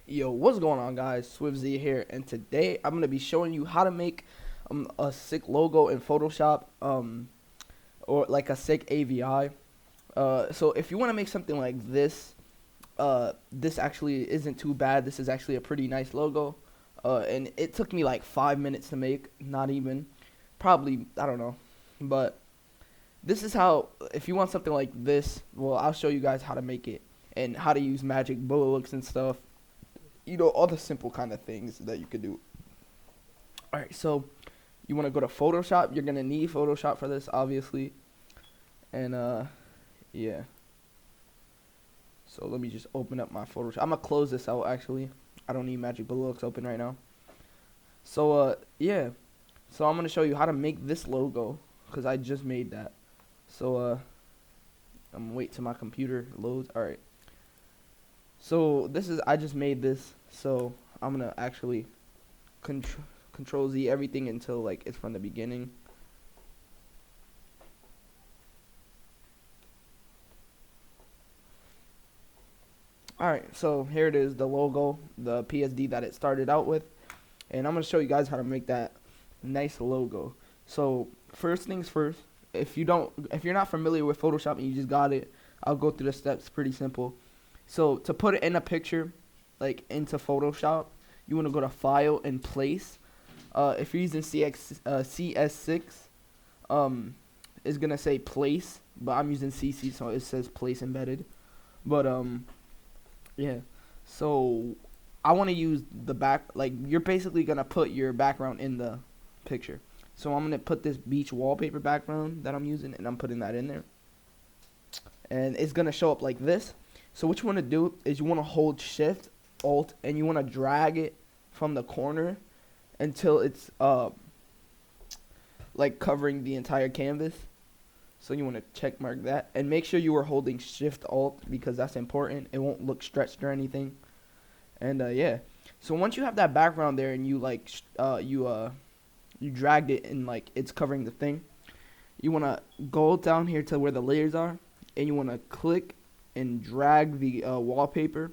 Yo, what's going on, guys? SwiftZ here, and today I'm gonna be showing you how to make a sick logo in Photoshop, or like a sick AVI. So if you want to make something like this, this actually isn't too bad. This is actually a pretty nice logo, and it took me like 5 minutes to make, not even, probably I don't know, but this is how. If you want something like this, well, I'll show you guys how to make it and how to use magic bullets and stuff, all the simple kind of things that you could do. All right, so you want to go to Photoshop. You're gonna need Photoshop for this, obviously, and yeah. So let me just open up my Photoshop. I'm gonna close this out. Actually, I don't need Magic Bullets open right now. So yeah. So I'm gonna show you how to make this logo because I just made that. So I'm gonna wait till my computer loads. All right. So I just made this, so I'm gonna actually control Z everything until like it's from the beginning. Alright, so here it is, the logo, the PSD that it started out with, and I'm gonna show you guys how to make that nice logo. So first things first, if you're not familiar with Photoshop and you just got it, I'll go through the steps. Pretty simple. So to put it in a picture, like into Photoshop, you want to go to File and Place. If you're using CS6, it's gonna say Place, but I'm using CC, so it says Place Embedded. But yeah. So I want to use the back. Like, you're basically gonna put your background in the picture. So I'm gonna put this beach wallpaper background that I'm using, and I'm putting that in there, and it's gonna show up like this. So what you want to do is you want to hold Shift, Alt, and you want to drag it from the corner until it's like covering the entire canvas. So you want to check mark that, and make sure you are holding Shift Alt because that's important. It won't look stretched or anything. And yeah. So once you have that background there and you like you dragged it and like it's covering the thing, you want to go down here to where the layers are, and you want to click and drag the wallpaper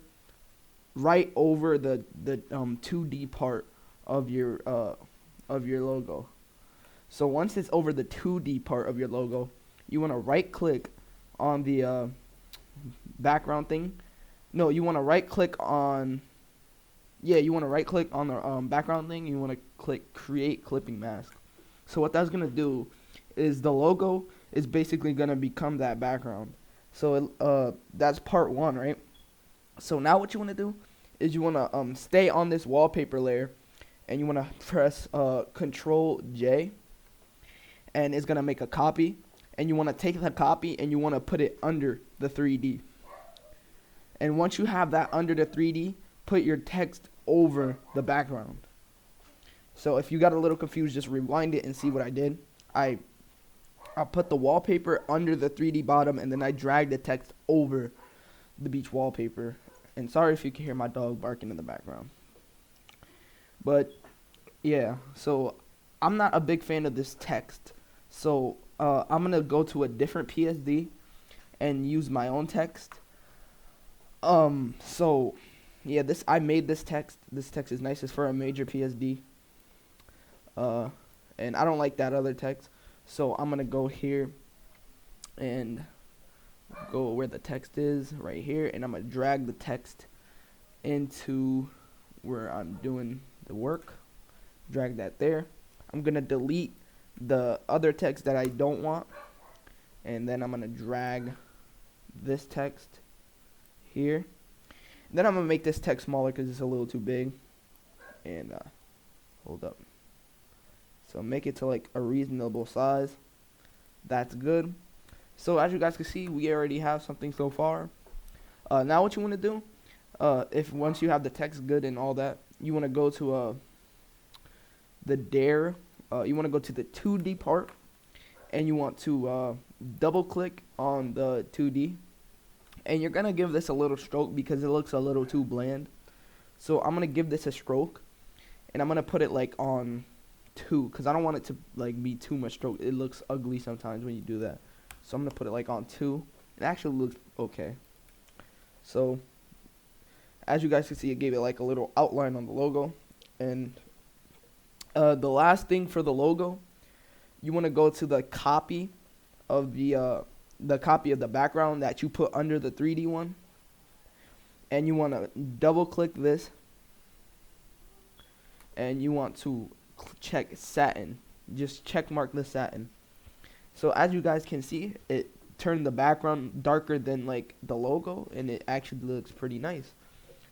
right over the 2D part of your logo. So once it's over the 2D part of your logo, you want to right click on the background thing. No, you want to right click on the background thing. You want to click Create Clipping Mask. So what that's gonna do is the logo is basically gonna become that background. So that's part one, right? So now what you want to do is you want to stay on this wallpaper layer, and you want to press Control J, and it's gonna make a copy. And you want to take the copy and you want to put it under the 3D. And once you have that under the 3D, put your text over the background. So if you got a little confused, just rewind it and see what I did. I put the wallpaper under the 3D bottom, and then I dragged the text over the beach wallpaper. And sorry if you can hear my dog barking in the background. But yeah, so I'm not a big fan of this text. So I'm gonna go to a different PSD and use my own text. So yeah, I made this text. This text is nice. It's for a major PSD. And I don't like that other text. So I'm gonna go here and go where the text is, right here, and I'm gonna drag the text into where I'm doing the work. Drag that there. I'm gonna delete the other text that I don't want, and then I'm gonna drag this text here. Then I'm gonna make this text smaller because it's a little too big. And hold up. So make it to like a reasonable size. That's good. So as you guys can see, we already have something so far. Now what you want to do, if once you have the text good and all that, you want to go to the dare. You want to go to the 2D part, and you want to double click on the 2D, and you're gonna give this a little stroke because it looks a little too bland. So I'm gonna give this a stroke, and I'm gonna put it like on 2 because I don't want it to like be too much stroke. It looks ugly sometimes when you do that. So I'm gonna put it like on 2. It actually looks okay. So As you guys can see, it gave it like a little outline on the logo. And the last thing for the logo, you want to go to the copy of the copy of the background that you put under the 3D one, and you want to double click this, and you want to check satin. Just check mark the satin. So as you guys can see, it turned the background darker than like the logo, and it actually looks pretty nice.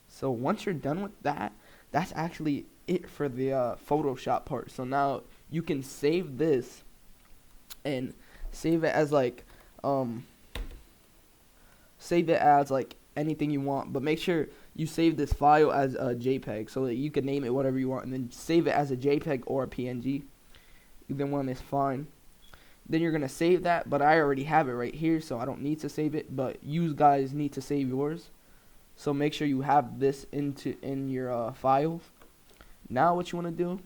So once you're done with that, that's actually it for the Photoshop part. So now you can save this and save it as like anything you want, but make sure you save this file as a JPEG so that you can name it whatever you want, and then save it as a JPEG or a PNG. Either one is fine. Then you're gonna save that, but I already have it right here, so I don't need to save it, but you guys need to save yours. So make sure you have this in your files. Now what you want to do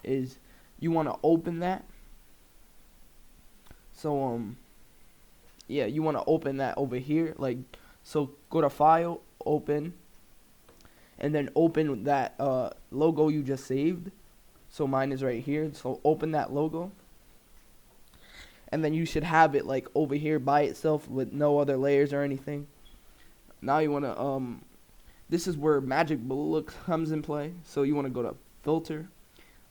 is you want to open that. So yeah, you want to open that over here, like, so go to file, open, and then open that logo you just saved. So mine is right here, so open that logo, and then you should have it like over here by itself with no other layers or anything. Now you want to this is where magic bullet looks comes in play. So you want to go to filter,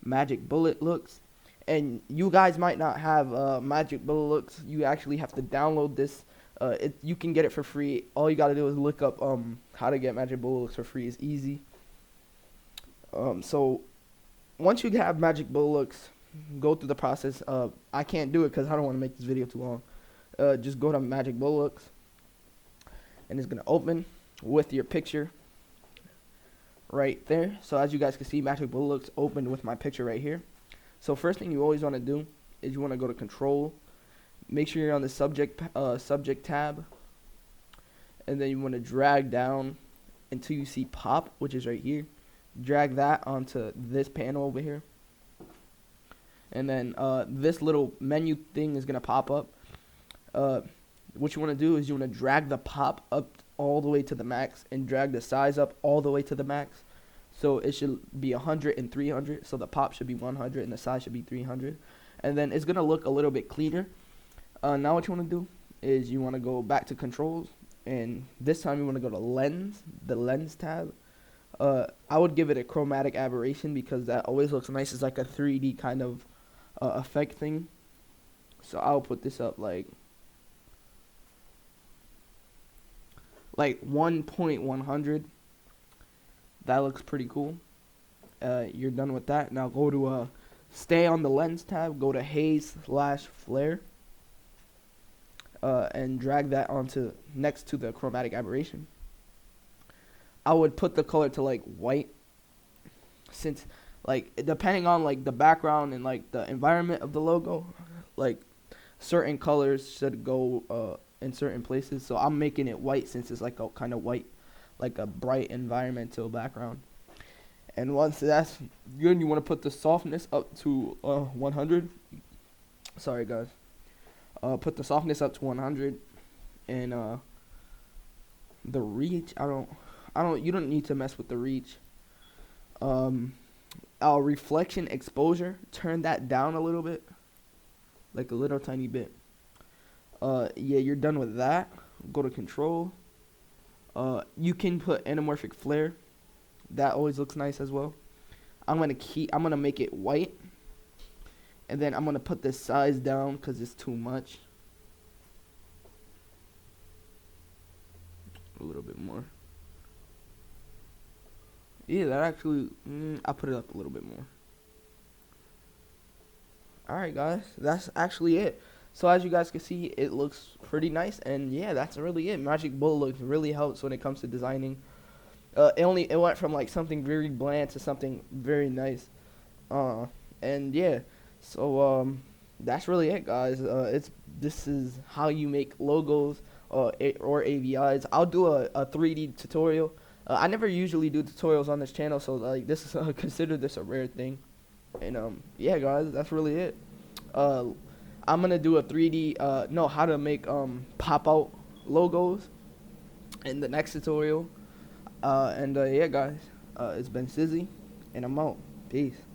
magic bullet looks, and you guys might not have magic bullet looks. You actually have to download this. You can get it for free. All you gotta do is look up how to get magic bullet looks for free. It's easy. So once you have magic bullet looks, go through the process. I can't do it because I don't want to make this video too long. Just go to magic bullet looks, and it's gonna open with your picture right there. So as you guys can see, magic bullet looks opened with my picture right here. So first thing you always want to do is you want to go to control, make sure you're on the subject tab, and then you want to drag down until you see pop, which is right here. Drag that onto this panel over here, and then this little menu thing is gonna pop up. What you want to do is you want to drag the pop up all the way to the max and drag the size up all the way to the max. So it should be 100 and 300. So the pop should be 100 and the size should be 300. And then it's going to look a little bit cleaner. Now what you want to do is you want to go back to controls. And this time you want to go to lens, the lens tab. I would give it a chromatic aberration because that always looks nice. It's like a 3D kind of effect thing. So I'll put this up like 1.100. That looks pretty cool. You're done with that. Now go to stay on the lens tab, go to haze/flare, and drag that onto next to the chromatic aberration. I would put the color to like white, since like depending on like the background and like the environment of the logo, like certain colors should go in certain places. So I'm making it white since it's like a kind of white, like a bright environmental background. And once that's good, you want to put the softness up to 100. Sorry guys. Put the softness up to 100, and the reach, you don't need to mess with the reach. Our reflection exposure, turn that down a little bit, like a little tiny bit. Yeah, you're done with that. Go to control. You can put anamorphic flare. That always looks nice as well. I'm gonna make it white, and then I'm gonna put the size down because it's too much. A little bit more. Yeah, that actually, I'll put it up a little bit more. Alright guys, that's actually it. So as you guys can see, it looks pretty nice, and yeah, that's really it. Magic Bullet looks really helps when it comes to designing. It went from like something very bland to something very nice. And yeah, so that's really it, guys. This is how you make logos or AVIs. I'll do a 3D tutorial. I never usually do tutorials on this channel, so like this is consider this a rare thing. And yeah, guys, that's really it. I'm gonna do a 3D how to make pop out logos in the next tutorial. And yeah, guys, it's been Sizzy, and I'm out. Peace.